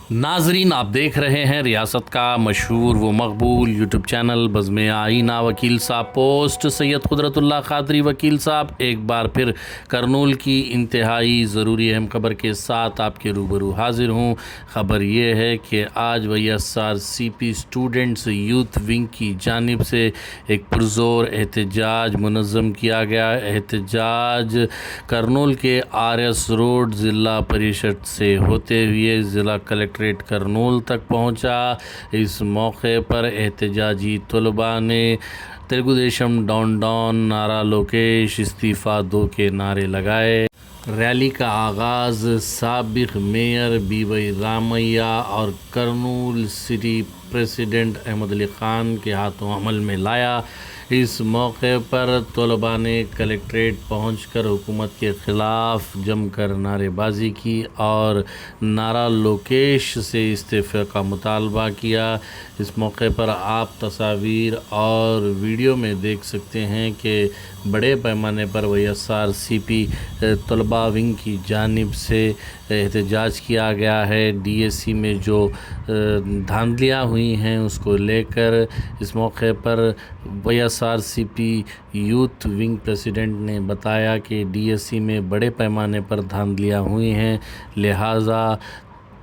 नाजरीन, आप देख रहे हैं रियासत का मशहूर व मकबूल यूट्यूब चैनल बज़्म आईना। वकील साहब पोस्ट सैयद कुदरतुल्लाह क़ादरी वकील साहब एक बार फिर करनूल की इंतहाई ज़रूरी अहम खबर के साथ आपके रूबरू हाजिर हूँ। ख़बर ये है कि आज YSRCP स्टूडेंट्स यूथ विंग की जानिब से एक पुरज़ोर एहतजाज मुनज़्ज़म किया गया। एहतजाज करनूल के RS रोड ज़िला परिषद से होते हुए ज़िला कलेक्ट्रेट करनूल तक पहुंचा। इस मौके पर एहतजाजी तलबा ने तेलुगुदेशम डाउन डाउन, नारा लोकेश इस्तीफ़ा दो के नारे लगाए। रैली का आगाज़ साबिक़ मेयर BY रामैया और करनूल सिटी प्रेसिडेंट अहमद अली ख़ान के हाथों अमल में लाया। इस मौके पर तलबा ने कलेक्ट्रेट पहुंचकर हुकूमत के ख़िलाफ़ जमकर नारेबाजी की और नारा लोकेश से इस्तीफ़े का मुतालबा किया। इस मौके पर आप तस्वीर और वीडियो में देख सकते हैं कि बड़े पैमाने पर YSRCP तलबा विंग की जानिब से एहतजाज किया गया है। DSC में जो धांधलियाँ हुई हैं उसको लेकर इस मौके पर YSRCP यूथ विंग प्रेसिडेंट ने बताया कि DSC में बड़े पैमाने पर धांधलियाँ हुई हैं, लिहाजा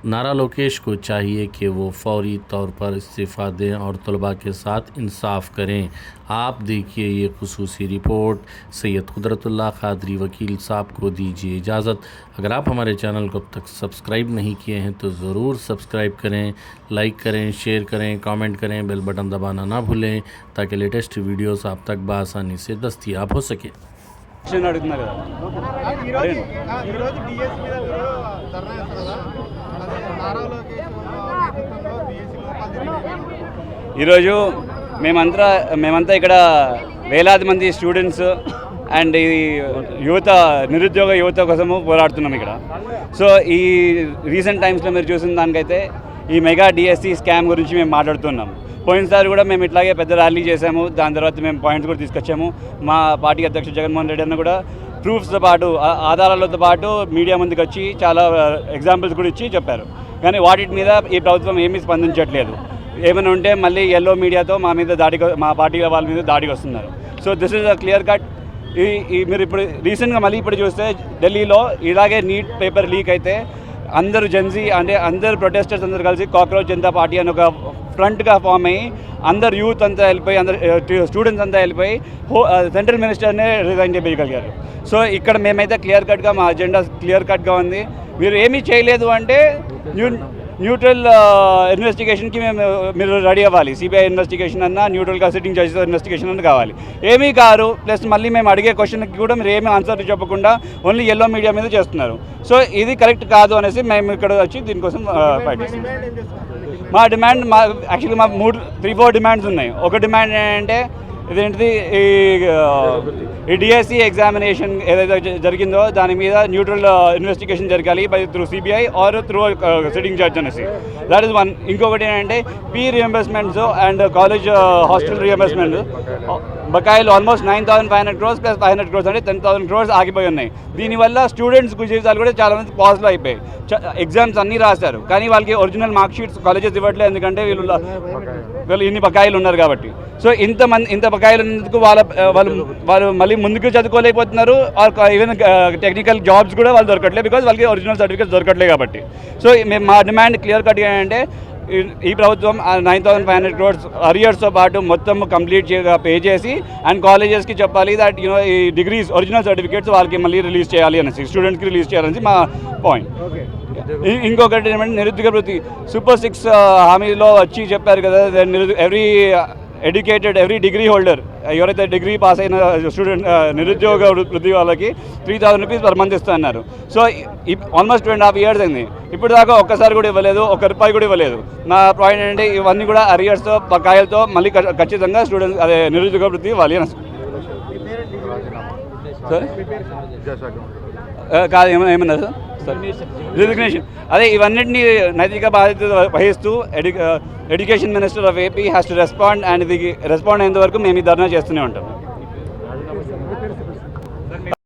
नारा लोकेश को चाहिए कि वो फौरी तौर पर इस्तीफ़ा दें और तलबा के साथ इंसाफ करें। आप देखिए ये खुसूसी रिपोर्ट। सैयद कुदरतुल्लाह क़ादरी वकील साहब को दीजिए इजाज़त। अगर आप हमारे चैनल को अब तक सब्सक्राइब नहीं किए हैं तो ज़रूर सब्सक्राइब करें, लाइक करें, शेयर करें, कमेंट करें, बेल बटन दबाना ना भूलें ताकि लेटेस्ट वीडियोस आप तक बआसानी से दस्तयाब हो सके। ఈరోజు మేమంతా ఇక్కడ వేలాది మంది స్టూడెంట్స్ అండ్ ఈ నిరుద్యోగ యువత కోసము పోరాడుతున్నాం ఇక్కడ. సో ఈ రీసెంట్ టైమ్స్లో మీరు చూసిన దానికైతే ఈ మెగా DSC స్కామ్ గురించి మేము మాట్లాడుతున్నాం. పోయినసారి కూడా మేము ఇట్లాగే పెద్ద ర్యాలీ చేసాము. దాని తర్వాత మేము పాయింట్స్ కూడా తీసుకొచ్చాము. మా పార్టీ అధ్యక్షుడు జగన్మోహన్ రెడ్డి అన్న కూడా ప్రూఫ్స్తో పాటు ఆధారాలతో పాటు మీడియా ముందుకు వచ్చి చాలా ఎగ్జాంపుల్స్ కూడా ఇచ్చి చెప్పారు. కానీ వాటి మీద ఈ ప్రభుత్వం ఏమీ స్పందించట్లేదు. ఏమైనా ఉంటే మళ్ళీ ఎల్లో మీడియాతో మా పార్టీ వాళ్ళ మీద దాడికి వస్తున్నారు. So this is a clear cut. మీరు ఇప్పుడు రీసెంట్గా మళ్ళీ ఇప్పుడు చూస్తే ఢిల్లీలో ఇలాగే నీట్ పేపర్ లీక్ అయితే అందరూ జెన్జీ అంటే అందరు ప్రొటెస్టర్స్ అందరు కలిసి కాక్రోచ్ జనతా పార్టీ అని ఒక ఫ్రంట్గా ఫామ్ అయ్యి అందరు యూత్ అంతా వెళ్ళిపోయి అందరు స్టూడెంట్స్ అంతా వెళ్ళిపోయి సెంట్రల్ మినిస్టర్నే రిజైన్ చేయగలిగారు. సో ఇక్కడ మేమైతే క్లియర్ కట్గా మా అజెండా క్లియర్ కట్గా ఉంది. మీరు ఏమీ చేయలేదు అంటే న్యూట్రల్ ఇన్వెస్టిగేషన్కి మీరు రెడీ అవ్వాలి. CBI ఇన్వెస్టిగేషన్ అన్నా న్యూట్రల్గా సిట్టింగ్ జడ్జితో ఇన్వెస్టిగేషన్ అన్న కావాలి. ఏమీ కారు. ప్లస్ మళ్ళీ మేము అడిగే క్వశ్చన్కి కూడా మీరు ఏమీ ఆన్సర్ చెప్పకుండా ఓన్లీ ఎల్లో మీడియా మీద చేస్తున్నారు. సో ఇది కరెక్ట్ కాదు అనేసి మేము ఇక్కడ వచ్చి దీనికోసం ఫైట్ చేస్తున్నాం. మా డిమాండ్ యాక్చువల్లీ మా 3-4 డిమాండ్స్ ఉన్నాయి. ఒక డిమాండ్ ఏంటంటే ఇదేంటిది ఈ DSC ఎగ్జామినేషన్ ఏదైతే జరిగిందో దాని మీద న్యూట్రల్ ఇన్వెస్టిగేషన్ జరగాలి through CBI or through sitting judge అనేసి. That is one. ఇంకొకటి ఏంటంటే fee reimbursements and college hostel reimbursement బకాయిలు ఆల్మోస్ట్ 9,500 crores ప్లస్ 500 crores అంటే 10,000 crores ఆగిపోయి ఉన్నాయి. దీనివల్ల స్టూడెంట్స్ జీవితాలు కూడా చాలామంది పాజ్లో అయిపోయాయి. ఎగ్జామ్స్ అన్నీ రాశారు కానీ వాళ్ళకి ఒరిజినల్ మార్క్ షీట్స్ కాలేజెస్ ఇవ్వట్లేదు, ఎందుకంటే వీళ్ళు ఇన్ని బకాయిలు ఉన్నారు కాబట్టి. సో ఇంత బకాయిలు ఉన్నందుకు వాళ్ళు మళ్ళీ ముందుకు చదువుకోలేకపోతున్నారు. ఈవెన్ టెక్నికల్ జాబ్స్ కూడా వాళ్ళు దొరకట్లేదు, బికాజ్ వాళ్ళకి ఒరిజినల్ సర్టిఫికేట్స్ దొరకట్లేదు కాబట్టి. సో మేము మా డిమాండ్ క్లియర్ కట్గా ఏంటంటే ఈ ప్రభుత్వం 9,500 crores అరియర్స్తో పాటు మొత్తం కంప్లీట్ పే చేసి అండ్ కాలేజెస్కి చెప్పాలి దట్ ఈ డిగ్రీస్ ఒరిజినల్ సర్టిఫికేట్స్ వాళ్ళకి మళ్ళీ రిలీజ్ చేయాలి అనేసి, స్టూడెంట్స్కి రిలీజ్ చేయాలనేసి మా పాయింట్. ఇంకొకటి ఏమంటే నిరుద్యోగ వృత్తి సూపర్ 6 హామీలో వచ్చి చెప్పారు కదా, ఎవ్రీ డిగ్రీ హోల్డర్ ఎవరైతే డిగ్రీ పాస్ అయిన స్టూడెంట్ నిరుద్యోగ వృత్తి వాళ్ళకి 3,000 rupees పర్ మంత్ ఇస్తా అన్నారు. సో ఆల్మోస్ట్ 2.5 years అయింది, ఇప్పుడు దాకా ఒక్కసారి కూడా ఇవ్వలేదు, ₹1 కూడా ఇవ్వలేదు. నా పాయింట్ ఏంటంటే ఇవన్నీ కూడా అరియర్స్తో బకాయిలతో మళ్ళీ ఖచ్చితంగా స్టూడెంట్స్ అదే నిరుద్యోగ వృత్తి ఇవ్వాలి అని. సార్ కాదు ఏమన్నారు సార్ రిజిగ్నేషన్. అదే ఇవన్నిటిని నైతిక బాధ్యత వహిస్తూ education minister of AP has to respond and ఇది రెస్పాండ్ అయ్యేంత వరకు మేము ఈ ధర్నా చేస్తూనే ఉంటాం.